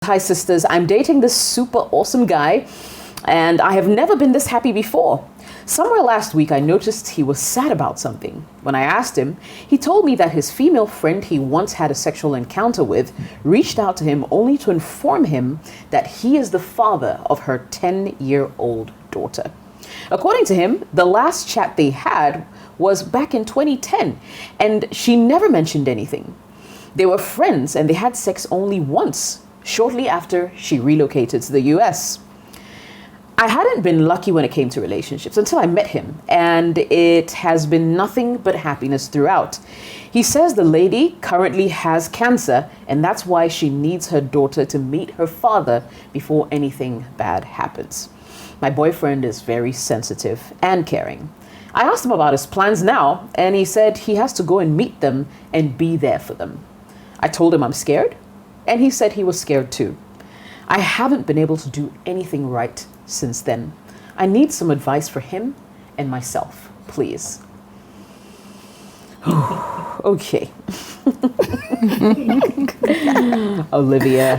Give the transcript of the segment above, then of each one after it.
Hi, sisters. I'm dating this super awesome guy, and I have never been this happy before. Somewhere last week, I noticed he was sad about something. When I asked him, he told me that his female friend he once had a sexual encounter with reached out to him only to inform him that he is the father of her 10-year-old daughter. According to him, the last chat they had was back in 2010, and she never mentioned anything. They were friends and they had sex only once, shortly after she relocated to the US. I hadn't been lucky when it came to relationships until I met him, and it has been nothing but happiness throughout. He says the lady currently has cancer, and that's why she needs her daughter to meet her father before anything bad happens. My boyfriend is very sensitive and caring. I asked him about his plans now, and he said he has to go and meet them and be there for them. I told him I'm scared, and he said he was scared too. I haven't been able to do anything right since then. I need some advice for him and myself, please. Okay. Olivia,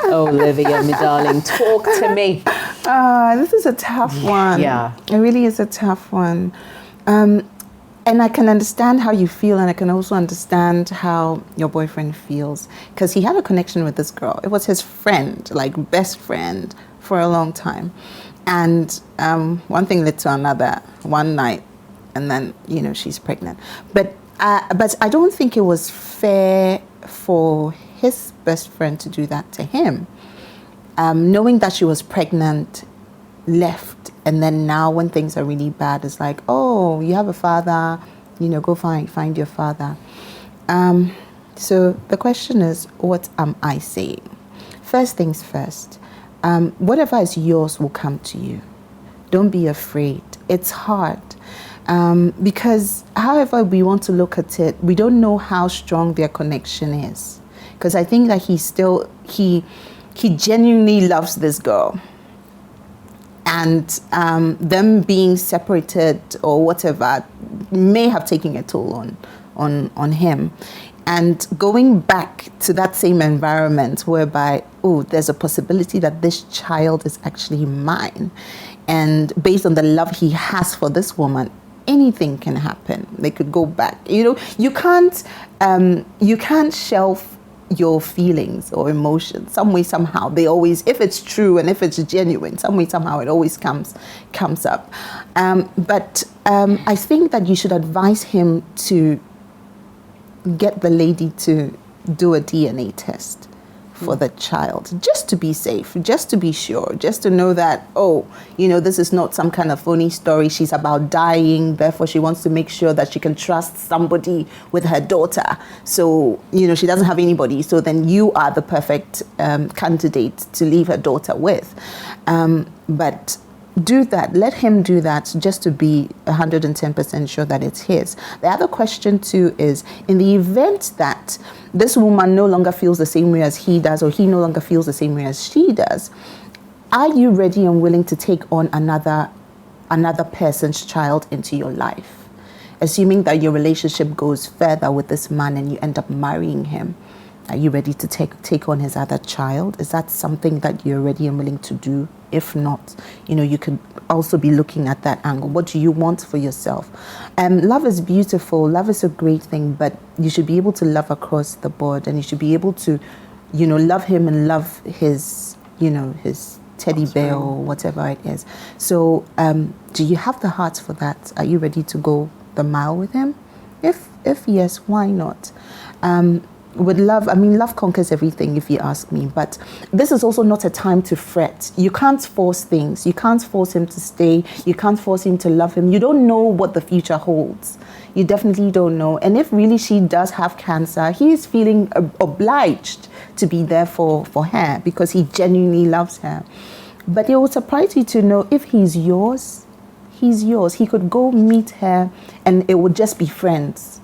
my darling, talk to me. This is a tough one. Yeah. It really is a tough one. And I can understand how you feel, and I can also understand how your boyfriend feels, because he had a connection with this girl. It was his friend, like best friend, for a long time. And one thing led to another one night, and then, she's pregnant. But I don't think it was fair for his best friend to do that to him. Knowing that she was pregnant, left, and then now when things are really bad, it's like, oh, you have a father, go find your father. So the question is, what am I saying? First things first, whatever is yours will come to you. Don't be afraid. It's hard. Because however we want to look at it, we don't know how strong their connection is. Because I think that he genuinely loves this girl. And them being separated or whatever may have taken a toll on him. And going back to that same environment whereby, there's a possibility that this child is actually mine. And based on the love he has for this woman, anything can happen. They could go back. You can't shelf your feelings or emotions. Some way, somehow, they always, if it's true and if it's genuine, some way, somehow, it always comes up. But I think that you should advise him to get the lady to do a DNA test for the child, just to be safe, just to be sure, just to know that, this is not some kind of phony story. She's about dying, therefore she wants to make sure that she can trust somebody with her daughter. So, she doesn't have anybody. So then you are the perfect candidate to leave her daughter with. But do that. Let him do that just to be 110% sure that it's his. The other question too is, in the event that this woman no longer feels the same way as he does, or he no longer feels the same way as she does, are you ready and willing to take on another person's child into your life? Assuming that your relationship goes further with this man and you end up marrying him, are you ready to take on his other child? Is that something that you're ready and willing to do? If not, you could also be looking at that angle. What do you want for yourself? Love is beautiful. Love is a great thing, but you should be able to love across the board, and you should be able to, love him and love his, his teddy bear or whatever it is. So, do you have the heart for that? Are you ready to go the mile with him? If yes, why not? With love, love conquers everything, if you ask me. But this is also not a time to fret. You can't force things. You can't force him to stay. You can't force him to love him. You don't know what the future holds. You definitely don't know. And if really she does have cancer, he is feeling obliged to be there for her because he genuinely loves her. But it will surprise you to know, if he's yours, he's yours. He could go meet her and it would just be friends.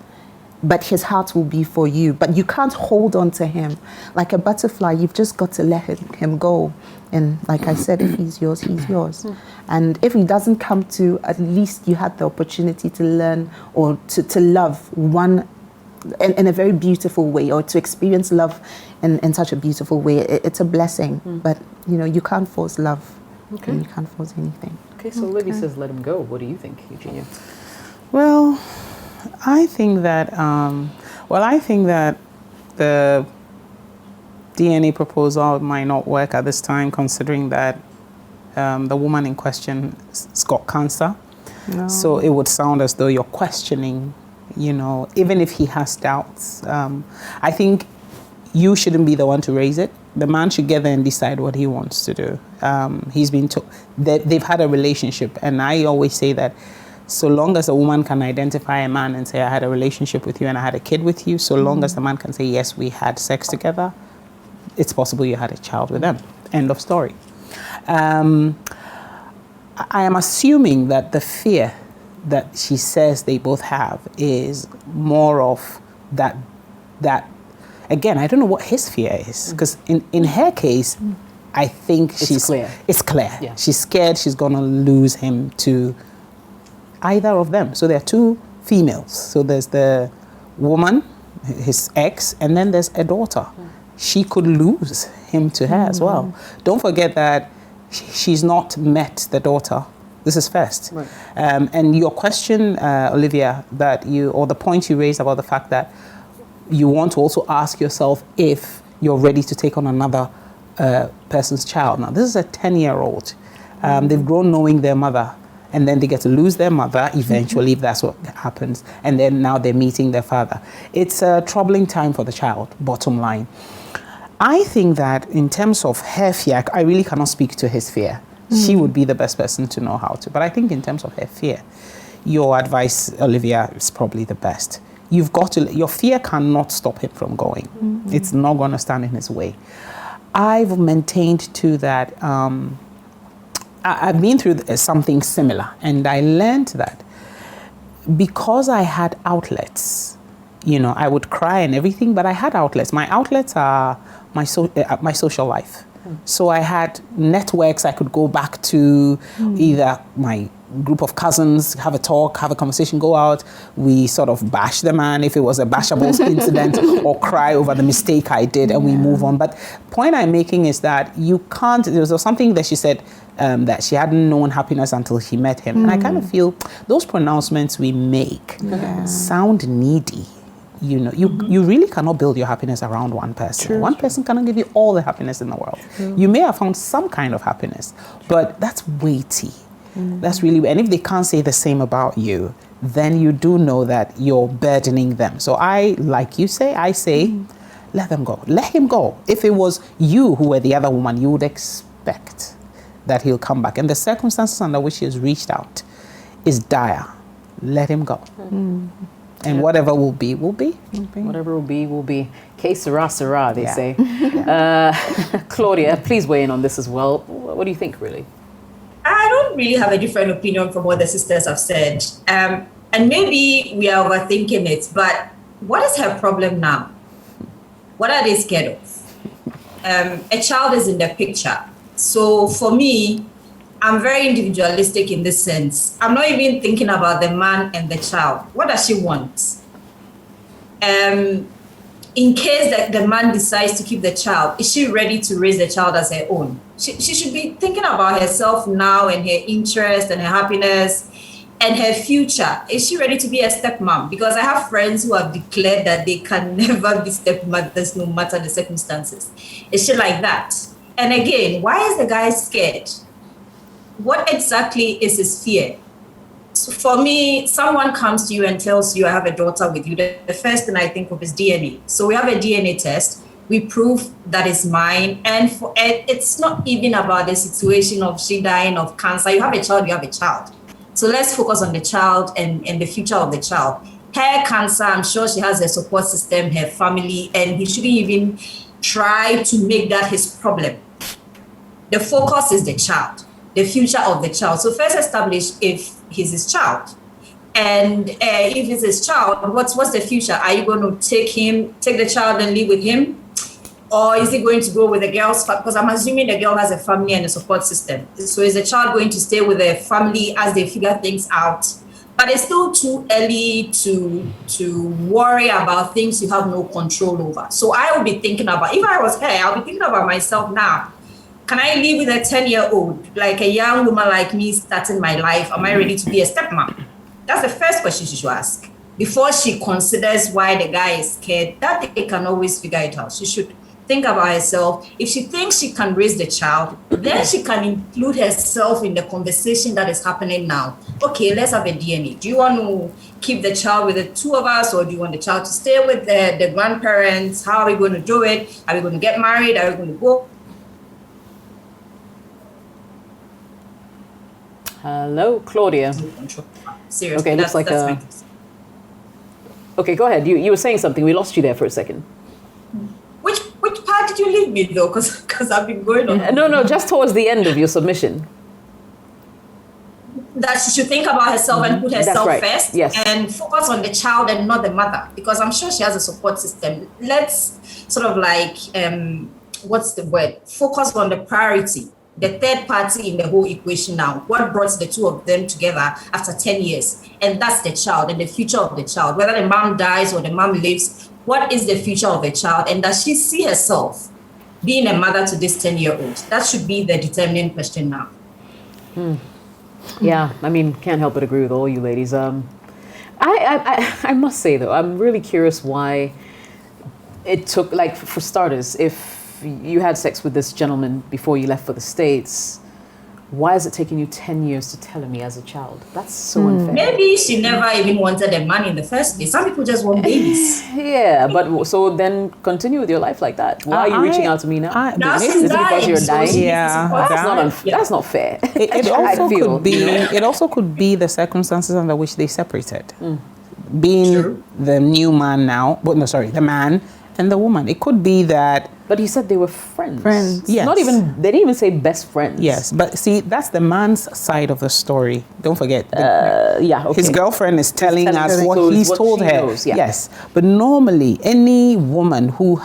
But his heart will be for you. But you can't hold on to him. Like a butterfly, you've just got to let him go. And like I said, if he's yours, he's yours. And if he doesn't come to, at least you had the opportunity to learn or to love one in a very beautiful way, or to experience love in such a beautiful way. It's a blessing. But, you can't force love. Okay. And you can't force anything. Okay, so Libby says let him go. What do you think, Eugenia? Well, I think that the DNA proposal might not work at this time, considering that the woman in question has got cancer. No. So it would sound as though you're questioning, even if he has doubts. I think you shouldn't be the one to raise it. The man should get there and decide what he wants to do. He's been told that they've had a relationship, and I always say that so long as a woman can identify a man and say, I had a relationship with you and I had a kid with you, so long as the man can say, yes, we had sex together, it's possible you had a child with them. End of story. I am assuming that the fear that she says they both have is more of that again, I don't know what his fear is, because in her case, I think it's clear. Yeah. She's scared she's going to lose him to either of them. So there are two females. So there's the woman, his ex, and then there's a daughter. She could lose him to her as well. Don't forget that she's not met the daughter. This is first. Right. And your question, Olivia, or the point you raised about the fact that you want to also ask yourself if you're ready to take on another person's child. Now, this is a 10-year-old. They've grown knowing their mother, and then they get to lose their mother eventually, if that's what happens, and then now they're meeting their father. It's a troubling time for the child, bottom line. I think that in terms of her fear, I really cannot speak to his fear. She would be the best person to know how to. But I think in terms of her fear, your advice, Olivia, is probably the best. Your fear cannot stop him from going. It's not going to stand in his way. I've maintained too that I've been through something similar, and I learned that because I had outlets, I would cry and everything, but I had outlets. My outlets are my social life. So I had networks I could go back to, either my group of cousins, have a talk, have a conversation, go out. We sort of bash the man if it was a bashable incident, or cry over the mistake I did, and we move on. But point I'm making is that you can't, there was something that she said, that she hadn't known happiness until she met him. And I kind of feel those pronouncements we make sound needy. You really cannot build your happiness around one person. True. One person cannot give you all the happiness in the world. You may have found some kind of happiness, but that's weighty. That's really, and if they can't say the same about you, then you do know that you're burdening them. So I say, let them go. Let him go. If it was you who were the other woman, you would expect that he'll come back. And the circumstances under which he has reached out is dire. Let him go. And whatever will be, will be. Whatever will be, will be. Que sera, sera, they say. Claudia, please weigh in on this as well. What do you think, really? I don't really have a different opinion from what the sisters have said. And maybe we are overthinking it, but what is her problem now? What are they scared of? A child is in the picture. So for me, I'm very individualistic in this sense. I'm not even thinking about the man and the child. What does she want? In case that the man decides to keep the child, is she ready to raise the child as her own? She should be thinking about herself now and her interest and her happiness and her future. Is she ready to be a stepmom? Because I have friends who have declared that they can never be stepmothers no matter the circumstances. Is she like that? And again, why is the guy scared? What exactly is his fear? So for me, someone comes to you and tells you, I have a daughter with you. The first thing I think of is DNA. So we have a DNA test. We prove that it's mine. And it's not even about the situation of she dying of cancer. You have a child, you have a child. So let's focus on the child and the future of the child. Her cancer, I'm sure she has a support system, her family, and he shouldn't even try to make that his problem. The focus is the child, the future of the child. So first establish if he's his child. And if it's his child, what's the future? Are you going to take the child and live with him? Or is he going to go with the girl's family? Because I'm assuming the girl has a family and a support system. So is the child going to stay with the family as they figure things out? but it's still too early to worry about things you have no control over. So I will be thinking about, if I was her, I'll be thinking about myself now. Can I live with a 10-year-old, like a young woman like me starting my life? Am I ready to be a stepmom? That's the first question she should ask before she considers why the guy is scared. That they can always figure it out. She should think about herself. If she thinks she can raise the child, then she can include herself in the conversation that is happening now. Okay, let's have a DNA. Do you want to keep the child with the two of us, or do you want the child to stay with the grandparents? How are we going to do it? Are we going to get married? Are we going to go? Hello, Claudia. Seriously, Okay, looks like a... Okay, go ahead. You were saying something. We lost you there for a second. Which part did you leave me though? Because I've been going on. No, just towards the end of your submission. That she should think about herself and put herself right. first, Yes. and focus on the child and not the mother, because I'm sure she has a support system. Let's sort of like, what's the word? Focus on the priority, the third party in the whole equation now. What brought the two of them together after 10 years? And that's the child and the future of the child. Whether the mom dies or the mom lives, what is the future of the child? And does she see herself being a mother to this 10-year-old? That should be the determining question now. Yeah, I mean, can't help but agree with all you ladies. I must say though, I'm really curious why it took, like, for starters, if you had sex with this gentleman before you left for the States, why is it taking you 10 years to tell me as a child? That's so unfair. Maybe she never even wanted the man in the first place. Some people just want babies. Yeah, but so then continue with your life like that. Why are you reaching out to me now? Now Is she's it because dying, you're so dying? she needs Yeah, support. That's not fair. It I also feel, could be. you know? It also could be the circumstances under which they separated. Being True. the new man now, but no, sorry, the man and the woman. It could be that. But he said they were friends. Friends. Yes. Not even. They didn't even say best friends. Yes, but see, that's the man's side of the story. Don't forget. Yeah. Okay. His girlfriend is telling telling us her what he's what told she her. knows, yeah. Yes, but normally any woman who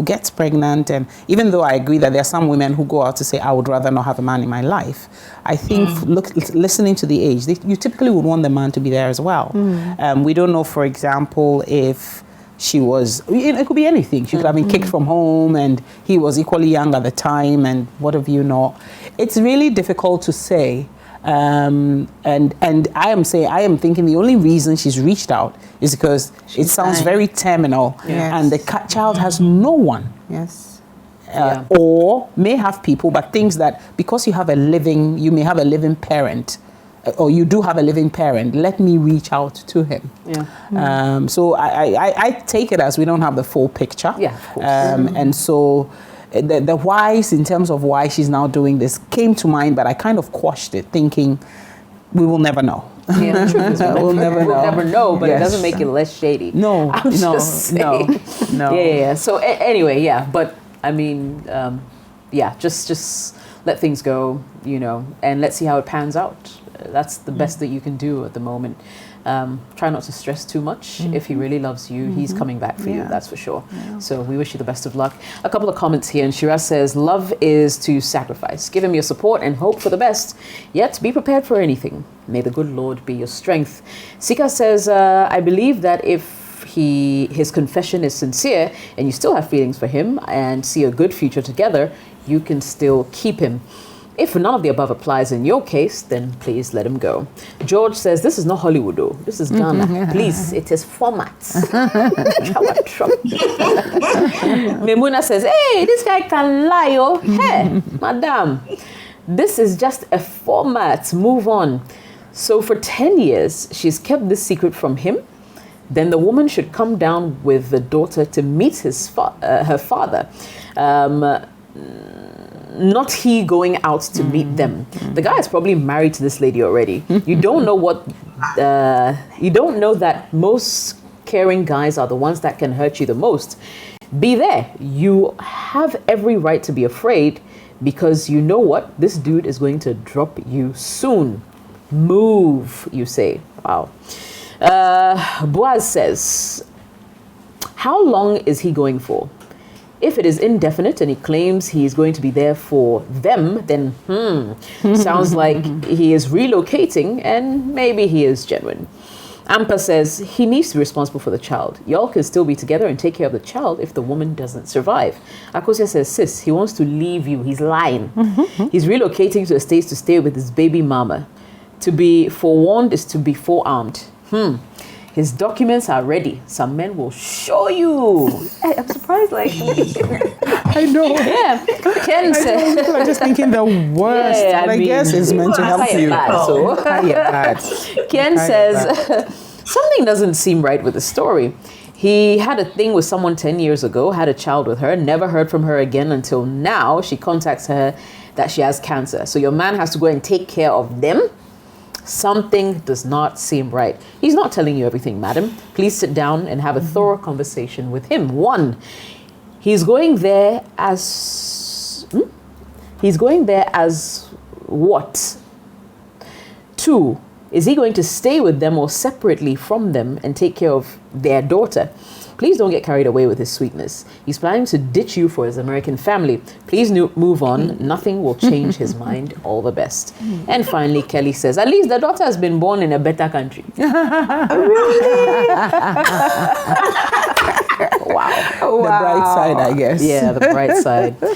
gets pregnant, and even though I agree that there are some women who go out to say, I would rather not have a man in my life, I think listening to the age, you typically would want the man to be there as well. We don't know, for example, if she was, it could be anything. She could have been kicked from home and he was equally young at the time, and what have you not. It's really difficult to say. And I am thinking the only reason she's reached out is because it sounds dying. very terminal, Yes. and the child has no one. Yes. Yeah. Or may have people, but things that because you may have a living parent, or you do have a living parent, let me reach out to him. Yeah. So I take it as we don't have the full picture. Yeah, of course. And so the whys in terms of why she's now doing this came to mind, but I kind of quashed it, thinking we will never know. Yeah, the truth is We'll never know. We'll never know, but it Yes. doesn't make it less shady. No, I'm just saying. no. Yeah. So anyway, yeah. But I mean, yeah. Just let things go, you know, and let's see how it pans out. That's the best that you can do at the moment. Try not to stress too much. If he really loves you, he's coming back for you, Yeah. that's for sure. So we wish you the best of luck. A couple of comments here, and Shiraz says, love is to sacrifice. Give him your support and hope for the best, yet be prepared for anything. May the good Lord be your strength. Sika says, I believe that if his confession is sincere and you still have feelings for him and see a good future together, you can still keep him. If none of the above applies in your case, then please let him go. George says, this is not Hollywood, though. This is Ghana. Please, it is format. Memuna says, hey, this guy can lie, oh. Hey, madam, this is just a format. Move on. So for 10 years, she's kept this secret from him. Then the woman should come down with the daughter to meet her father. Not he going out to meet them. The guy is probably married to this lady already. You don't know you don't know that most caring guys are the ones that can hurt you the most. Be there. You have every right to be afraid, because you know what? This dude is going to drop you soon. Move, you say. Wow. Boaz says, how long is he going for? If it is indefinite and he claims he is going to be there for them, then sounds like he is relocating and maybe he is genuine. Ampa says he needs to be responsible for the child. Y'all can still be together and take care of the child if the woman doesn't survive. Akosia says, sis, he wants to leave you. He's lying. He's relocating to the States to stay with his baby mama. To be forewarned is to be forearmed. His documents are ready. Some men will show you. I'm surprised, like. I know. Yeah. Ken said. People are just thinking the worst. Yeah, and I guess it's meant to help you. Ken says, something doesn't seem right with the story. He had a thing with someone 10 years ago, had a child with her, never heard from her again until now. She contacts her that she has cancer. So your man has to go and take care of them? Something does not seem right. He's not telling you everything, madam. Please sit down and have a thorough conversation with him. 1, he's going there as... He's going there as what? 2, is he going to stay with them or separately from them and take care of their daughter? Please don't get carried away with his sweetness. He's planning to ditch you for his American family. Please move on. Nothing will change his mind. All the best. And finally, Kelly says, at least the daughter has been born in a better country. Wow. The bright side, I guess. Yeah, the bright side.